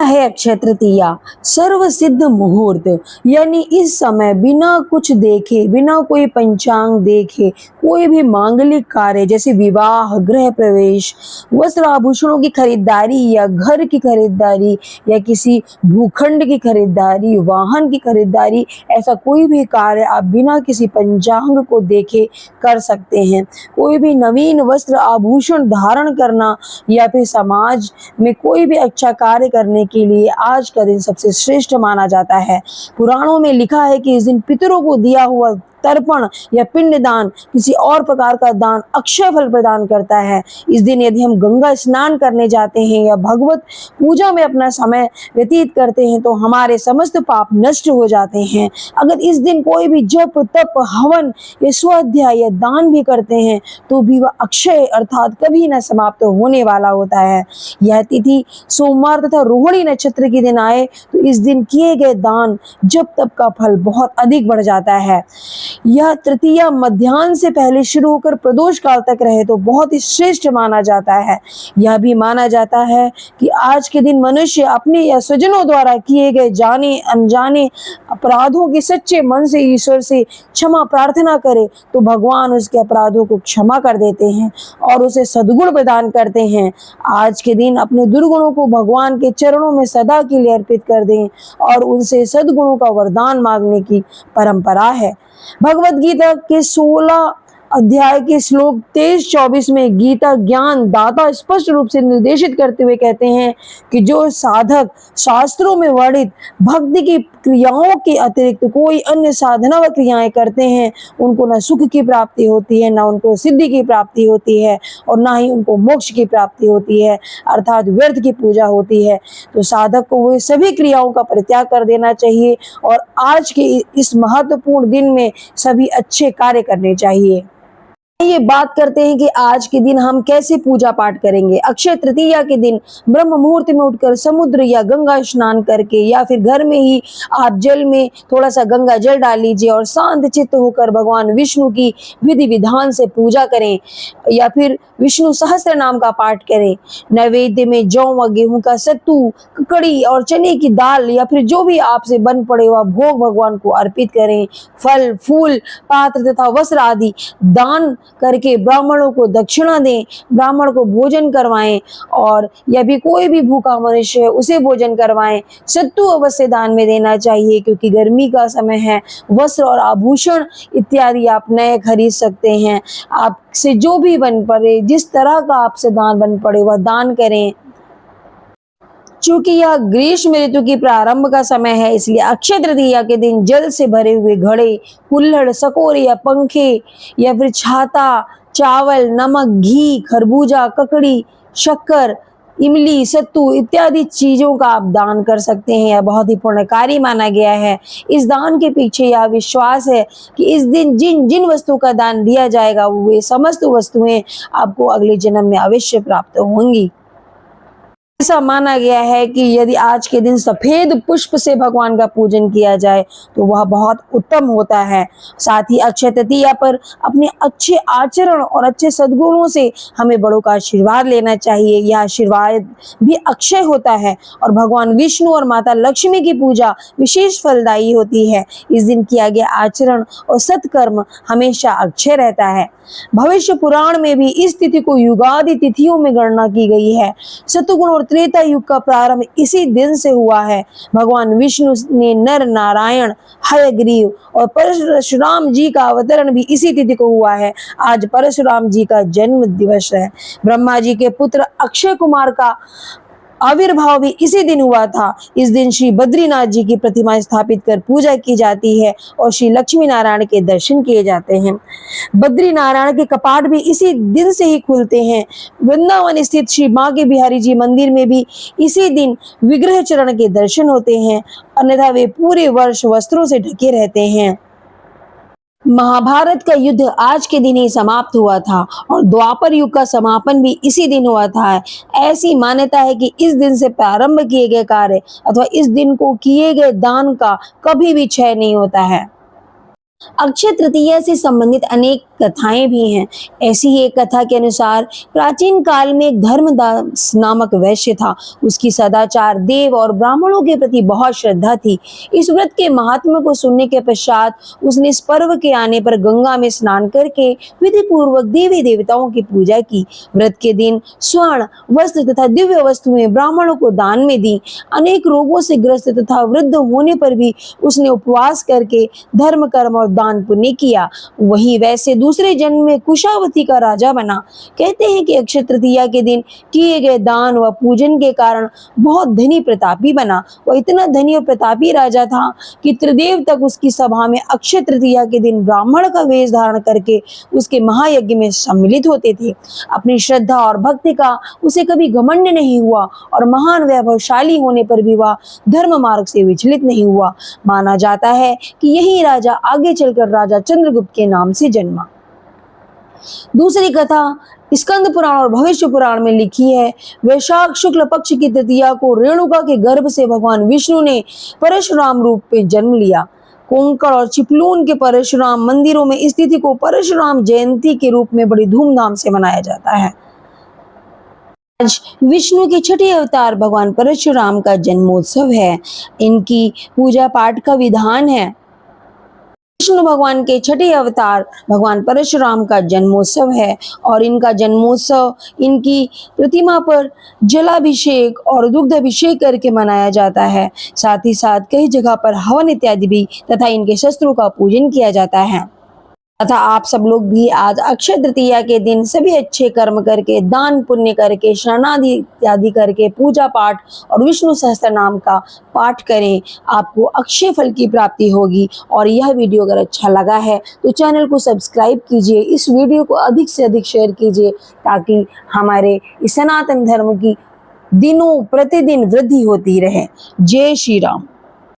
है अक्षय तृतीया सर्व सिद्ध मुहूर्त, यानी इस समय बिना कुछ देखे, बिना कोई पंचांग देखे कोई भी मांगलिक कार्य जैसे विवाह, गृह प्रवेश, वस्त्र आभूषणों की खरीदारी या घर की खरीदारी या किसी भूखंड की खरीदारी, वाहन की खरीदारी, ऐसा कोई भी कार्य आप बिना किसी पंचांग को देखे कर सकते हैं। कोई भी नवीन वस्त्र आभूषण धारण करना या फिर समाज में कोई भी अच्छा कार्य करने के लिए आज का दिन सबसे श्रेष्ठ माना जाता है। पुराणों में लिखा है कि इस दिन पितरों को दिया हुआ तर्पण या पिंडदान किसी और प्रकार का दान अक्षय फल प्रदान करता है। इस दिन यदि हम गंगा स्नान करने जाते हैं या भगवत पूजा में अपना समय व्यतीत करते हैं तो हमारे समस्त पाप नष्ट हो जाते हैं। अगर इस दिन कोई भी जप, तप, हवन या स्वाध्याय या दान भी करते हैं तो भी वह अक्षय अर्थात कभी न समाप्त होने वाला होता है। यह तिथि सोमवार तथा रोहिणी नक्षत्र के दिन आए तो इस दिन किए गए दान, जप, तप का फल बहुत अधिक बढ़ जाता है। यह तृतीया मध्याह्न से पहले शुरू होकर प्रदोष काल तक रहे तो बहुत ही श्रेष्ठ माना जाता है। यह भी माना जाता है कि आज के दिन मनुष्य अपने या स्वजनों द्वारा किए गए जाने अनजाने अपराधों के सच्चे मन से ईश्वर से क्षमा प्रार्थना करे तो भगवान उसके अपराधों को क्षमा कर देते हैं और उसे सद्गुण प्रदान करते हैं। आज के दिन अपने दुर्गुणों को भगवान के चरणों में सदा के लिए अर्पित कर दें और उनसे सद्गुणों का वरदान मांगने की परंपरा है। भगवत गीता के 16 अध्याय के श्लोक 23-24 में गीता ज्ञान दाता स्पष्ट रूप से निर्देशित करते हुए कहते हैं कि जो साधक शास्त्रों में वर्णित भक्ति की क्रियाओं के अतिरिक्त कोई अन्य साधना व क्रियाएं करते हैं उनको न सुख की प्राप्ति होती है, न उनको सिद्धि की प्राप्ति होती है और न ही उनको मोक्ष की प्राप्ति होती है, अर्थात व्यर्थ की पूजा होती है। तो साधक को वो सभी क्रियाओं का परित्याग कर देना चाहिए और आज के इस महत्वपूर्ण दिन में सभी अच्छे कार्य करने चाहिए। ये बात करते हैं कि आज के दिन हम कैसे पूजा पाठ करेंगे। अक्षय तृतीया के दिन ब्रह्म मुहूर्त में उठकर समुद्र या गंगा स्नान करके या फिर घर में ही आप जल में थोड़ा सा गंगा जल डाल लीजिए और शांत चित्त होकर भगवान विष्णु की विधि विधान से पूजा करें या फिर विष्णु सहस्त्र नाम का पाठ करें। नैवेद्य में जौ व गेहूं का सत्तू, ककड़ी और चने की दाल या फिर जो भी आपसे बन पड़े वह भोग भगवान को अर्पित करें। फल, फूल, पात्र तथा वस्त्र आदि दान करके ब्राह्मणों को दक्षिणा दें, ब्राह्मण को भोजन करवाएं और या भी कोई भी भूखा मनुष्य है उसे भोजन करवाएं। सत्तू अवश्य दान में देना चाहिए क्योंकि गर्मी का समय है। वस्त्र और आभूषण इत्यादि आप नए खरीद सकते हैं। आपसे जो भी बन पड़े, जिस तरह का आपसे दान बन पड़े वह दान करें। चूंकि यह ग्रीष्म ऋतु की प्रारंभ का समय है इसलिए अक्षय तृतीया के दिन जल से भरे हुए घड़े, कुल्हड़, सकोरे या पंखे या फिर छाता, चावल, नमक, घी, खरबूजा, ककड़ी, शक्कर, इमली, सत्तू इत्यादि चीजों का आप दान कर सकते हैं। यह बहुत ही पुण्यकारी माना गया है। इस दान के पीछे यह विश्वास है कि इस दिन जिन जिन वस्तुओं का दान दिया जाएगा वे समस्त वस्तुएं आपको अगले जन्म में अवश्य प्राप्त होंगी। ऐसा माना गया है कि यदि आज के दिन सफेद पुष्प से भगवान का पूजन किया जाए तो वह बहुत उत्तम होता है। साथ ही अक्षय तृतीया पर अपने अच्छे आचरण और अच्छे सद्गुणों से हमें बड़ों का आशीर्वाद लेना चाहिए। यह आशीर्वाद भी अक्षय होता है और भगवान विष्णु और माता लक्ष्मी की पूजा विशेष फलदायी होती है। इस दिन किया गया आचरण और सत्कर्म हमेशा अक्षय रहता है। भविष्य पुराण में भी इस तिथि को युगादि तिथियों में गणना की गई है। सतयुग और त्रेता युग का प्रारंभ इसी दिन से हुआ है। भगवान विष्णु ने नर नारायण, हयग्रीव और परशुराम जी का अवतरण भी इसी तिथि को हुआ है। आज परशुराम जी का जन्म दिवस है। ब्रह्मा जी के पुत्र अक्षय कुमार का आविर्भाव भी इसी दिन हुआ था। इस दिन श्री बद्रीनाथ जी की प्रतिमा स्थापित कर पूजा की जाती है और श्री लक्ष्मी नारायण के दर्शन किए जाते हैं। बद्री नारायण के कपाट भी इसी दिन से ही खुलते हैं। वृंदावन स्थित श्री बांके बिहारी जी मंदिर में भी इसी दिन विग्रह चरण के दर्शन होते हैं, अन्यथा वे पूरे वर्ष वस्त्रों से ढके रहते हैं। महाभारत का युद्ध आज के दिन ही समाप्त हुआ था और द्वापर युग का समापन भी इसी दिन हुआ था। ऐसी मान्यता है कि इस दिन से प्रारंभ किए गए कार्य अथवा इस दिन को किए गए दान का कभी भी क्षय नहीं होता है। अक्षय तृतीया से संबंधित अनेक कथाएं भी हैं। ऐसी ही एक कथा के अनुसार प्राचीन काल में एक धर्मदास नामक वैश्य था। उसकी सदाचार, देव और ब्राह्मणों के प्रति बहुत श्रद्धा थी। इस व्रत के महात्म्य को सुनने के पश्चात उसने इस पर्व के आने पर गंगा में स्नान करके विधि पूर्वक देवी देवताओं की पूजा की। व्रत के दिन स्वर्ण वस्त्र तथा दिव्य वस्तुएं ब्राह्मणों को दान में दी। अनेक रोगों से ग्रस्त तथा वृद्ध होने पर भी उसने उपवास करके धर्म, कर्म और दान पुण्य किया। वही वैसे दूसरे जन्म में कुशावती का राजा बना। कहते हैं कि अक्षय तृतीया के दिन किए गए दान व पूजन के कारण बहुत धनी प्रतापी बना। वह इतना धनी और प्रतापी राजा था कि त्रिदेव तक उसकी सभा में अक्षय तृतीया के दिन ब्राह्मण का वेश धारण करके उसके महायज्ञ में सम्मिलित होते थे। अपनी श्रद्धा और भक्ति का उसे कभी घमंड नहीं हुआ और महान वैभवशाली होने पर भी वह धर्म मार्ग से विचलित नहीं हुआ। माना जाता है कि यही राजा आगे चलकर राजा चंद्रगुप्त के नाम से जन्मा। दूसरी कथा स्कंद पुराण और भविष्य पुराण में लिखी है। वैशाख शुक्ल पक्ष की तृतीया को रेणुका के गर्भ से भगवान विष्णु ने परशुराम रूप में जन्म लिया। कोंकण और चिपलून के परशुराम मंदिरों में इस तिथि को परशुराम जयंती के रूप में बड़ी धूमधाम से मनाया जाता है। आज विष्णु के छठे अवतार भगवान परशुराम का जन्मोत्सव है। इनकी पूजा पाठ का विधान है। विष्णु भगवान के छठे अवतार भगवान परशुराम का जन्मोत्सव है और इनका जन्मोत्सव इनकी प्रतिमा पर जलाभिषेक और दुग्ध अभिषेक करके मनाया जाता है। साथ ही साथ कई जगह पर हवन इत्यादि भी तथा इनके शस्त्रों का पूजन किया जाता है। तथा आप सब लोग भी आज अक्षय तृतीया के दिन सभी अच्छे कर्म करके, दान पुण्य करके, स्नानादि इत्यादि करके, पूजा पाठ और विष्णु सहस्त्र नाम का पाठ करें। आपको अक्षय फल की प्राप्ति होगी। और यह वीडियो अगर अच्छा लगा है तो चैनल को सब्सक्राइब कीजिए, इस वीडियो को अधिक से अधिक शेयर कीजिए ताकि हमारे इस सनातन धर्म की दिनों प्रतिदिन वृद्धि होती रहे। जय श्री राम।